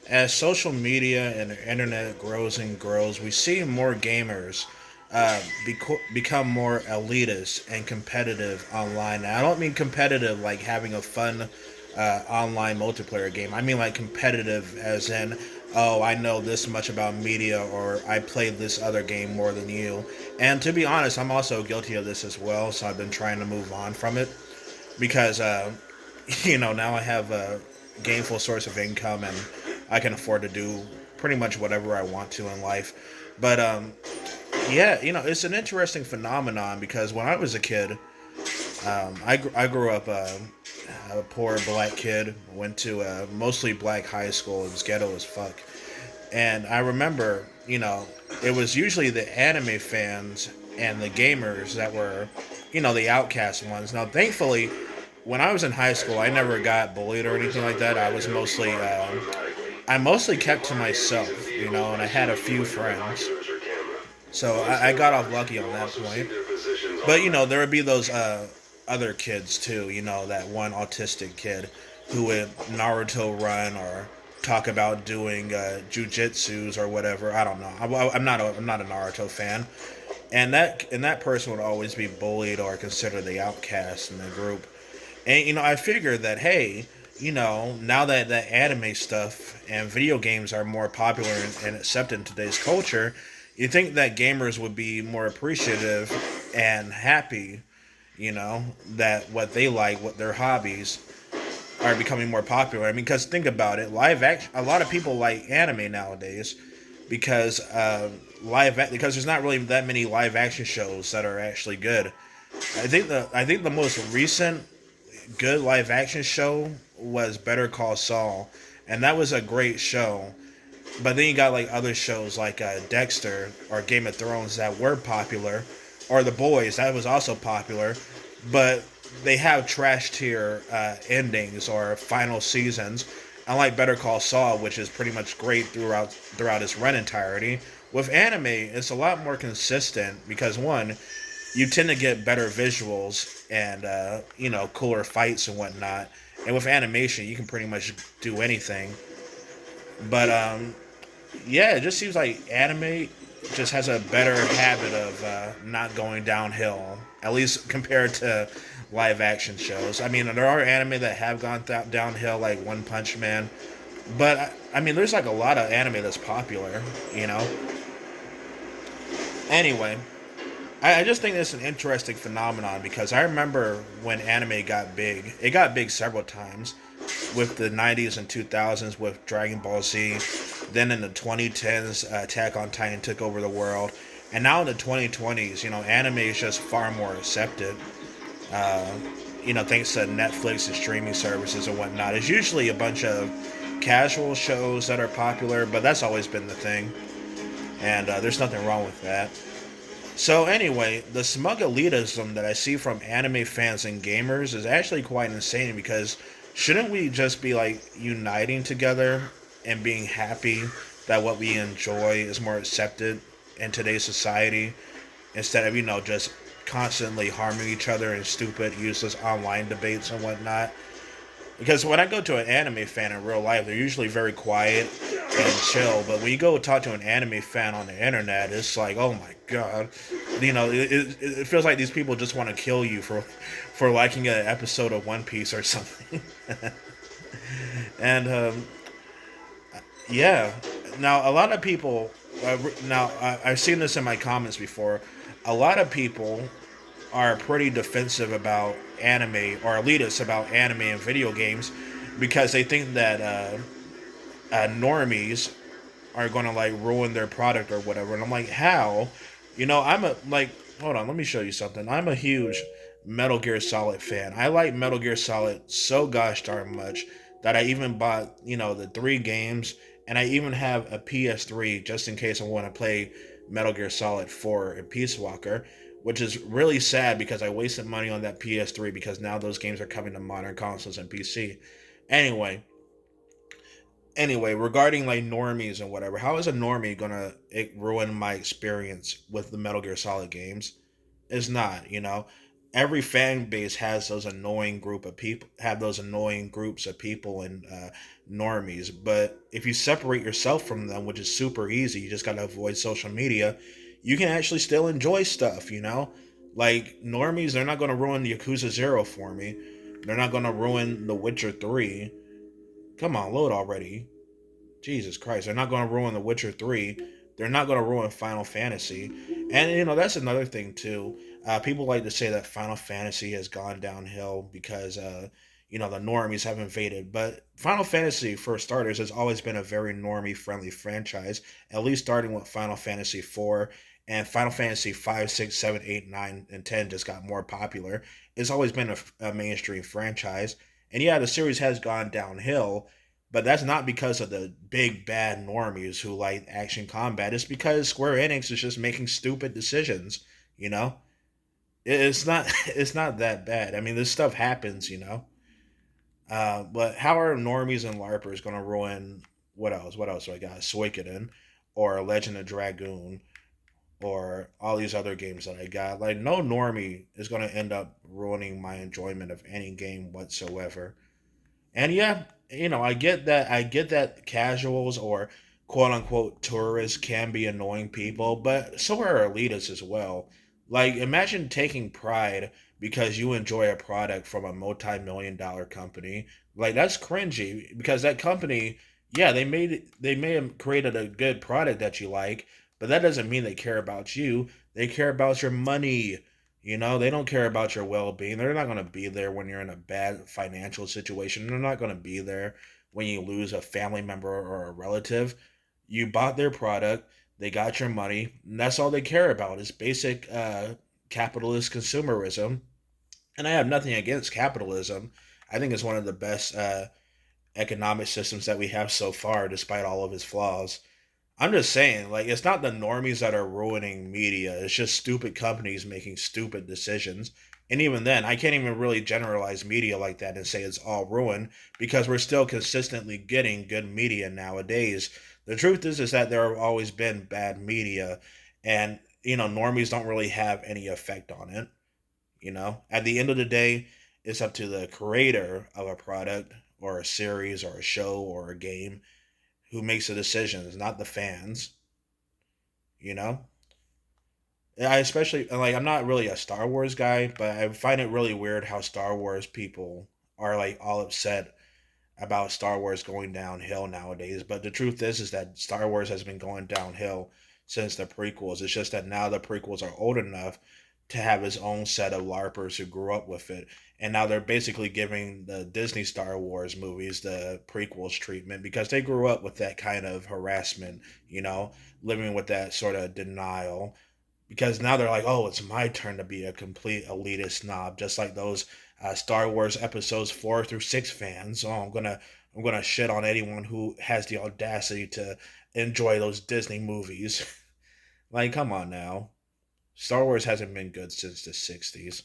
as social media and the internet grows and grows, we see more gamers become more elitist and competitive online. Now, I don't mean competitive like having a fun online multiplayer game. I mean like competitive as in, oh, I know this much about media, or I played this other game more than you. And to be honest, I'm also guilty of this as well. So I've been trying to move on from it because now I have a gainful source of income and I can afford to do pretty much whatever I want to in life. But yeah, it's an interesting phenomenon because when I was a kid, I grew up a poor black kid, went to a mostly black high school. It was ghetto as fuck. And I remember, it was usually the anime fans and the gamers that were, the outcast ones. Now, thankfully, when I was in high school, I never got bullied or anything like that. I mostly kept to myself, and I had a few friends. So I got off lucky on that point. But, there would be those other kids too, that one autistic kid who would Naruto run or talk about doing jujitsus or whatever. I don't know. I'm not a Naruto fan, and that person would always be bullied or considered the outcast in the group. And I figured that, hey, now that anime stuff and video games are more popular and accepted in today's culture, you think that gamers would be more appreciative and happy, that what they like, what their hobbies are becoming more popular. I mean, because think about it, live action. A lot of people like anime nowadays because because there's not really that many live action shows that are actually good. I think the most recent good live action show was Better Call Saul, and that was a great show. But then you got like other shows like Dexter or Game of Thrones that were popular, or The Boys that was also popular, but they have trash tier endings or final seasons. Unlike Better Call Saul, which is pretty much great throughout its run entirety. With anime, it's a lot more consistent because one, you tend to get better visuals and cooler fights and whatnot. And with animation, you can pretty much do anything. But yeah, it just seems like anime just has a better habit of not going downhill, at least compared to live action shows. I mean, there are anime that have gone downhill, like One Punch Man, but I mean, there's like a lot of anime that's popular, you know. Anyway, I just think it's an interesting phenomenon because I remember when anime got big. It got big several times with the 90s and 2000s with Dragon Ball Z. Then in the 2010s, Attack on Titan took over the world. And now in the 2020s, anime is just far more accepted. Uh, Thanks to Netflix and streaming services and whatnot. It's usually a bunch of casual shows that are popular, but that's always been the thing. And there's nothing wrong with that. So anyway, the smug elitism that I see from anime fans and gamers is actually quite insane because shouldn't we just be like uniting together and being happy that what we enjoy is more accepted in today's society instead of, just constantly harming each other in stupid, useless online debates and whatnot? Because when I go to an anime fan in real life, they're usually very quiet and chill. But when you go talk to an anime fan on the internet, it's like, oh my god, it feels like these people just want to kill you for liking an episode of One Piece or something. And yeah, now a lot of people. I've seen this in my comments before. A lot of people are pretty defensive about anime or elitist about anime and video games because they think that normies are going to like ruin their product or whatever. And I'm like, how? I'm a like. Hold on, let me show you something. I'm a huge Metal Gear Solid fan. I like Metal Gear Solid so gosh darn much that I even bought the three games, and I even have a PS3 just in case I want to play Metal Gear Solid 4 and Peace Walker, which is really sad because I wasted money on that PS3 because now those games are coming to modern consoles and PC. Anyway, regarding like normies and whatever, how is a normie gonna ruin my experience with the Metal Gear Solid games? It's not. every fan base has those annoying group of people, have those annoying groups of people and normies. But if you separate yourself from them, which is super easy, you just gotta avoid social media. You can actually still enjoy stuff, you know. Like normies, they're not gonna ruin Yakuza Zero for me. They're not gonna ruin The Witcher 3. Come on, load already. Jesus Christ, they're not going to ruin The Witcher 3. They're not going to ruin Final Fantasy. And, that's another thing, too. People like to say that Final Fantasy has gone downhill because, the normies have invaded. But Final Fantasy, for starters, has always been a very normie friendly franchise, at least starting with Final Fantasy 4. And Final Fantasy 5, 6, 7, 8, 9, and 10 just got more popular. It's always been a mainstream franchise. And yeah, the series has gone downhill, but that's not because of the big bad normies who like action combat. It's because Square Enix is just making stupid decisions. You know, it's not it's not that bad. I mean, this stuff happens. But how are normies and larpers gonna ruin what else? What else do I got? Suikoden, or Legend of Dragoon, or all these other games that I got. Like no normie is gonna end up ruining my enjoyment of any game whatsoever. And yeah, I get that casuals or quote unquote tourists can be annoying people, but so are elitists as well. Like imagine taking pride because you enjoy a product from a multi-million-dollar company. Like that's cringy because that company, yeah, they may have created a good product that you like, but that doesn't mean they care about you. They care about your money. They don't care about your well being. They're not going to be there when you're in a bad financial situation. They're not going to be there when you lose a family member or a relative. You bought their product, they got your money, and that's all they care about is basic capitalist consumerism. And I have nothing against capitalism. I think it's one of the best economic systems that we have so far, despite all of its flaws. I'm just saying, like, it's not the normies that are ruining media. It's just stupid companies making stupid decisions. And even then, I can't even really generalize media like that and say it's all ruined because we're still consistently getting good media nowadays. The truth is that there have always been bad media, and normies don't really have any effect on it. At the end of the day, it's up to the creator of a product or a series or a show or a game who makes the decisions, not the fans. You know, I especially like I'm not really a Star Wars guy, but I find it really weird how Star Wars people are like all upset about Star Wars going downhill nowadays. But the truth is that Star Wars has been going downhill since the prequels. It's just that now the prequels are old enough to have his own set of LARPers who grew up with it. And now they're basically giving the Disney Star Wars movies the prequels treatment because they grew up with that kind of harassment, living with that sort of denial. Because now they're like, oh, it's my turn to be a complete elitist snob, just like those Star Wars episodes 4 through 6 fans. Oh, I'm gonna shit on anyone who has the audacity to enjoy those Disney movies. Like, come on now. Star Wars hasn't been good since the '60s.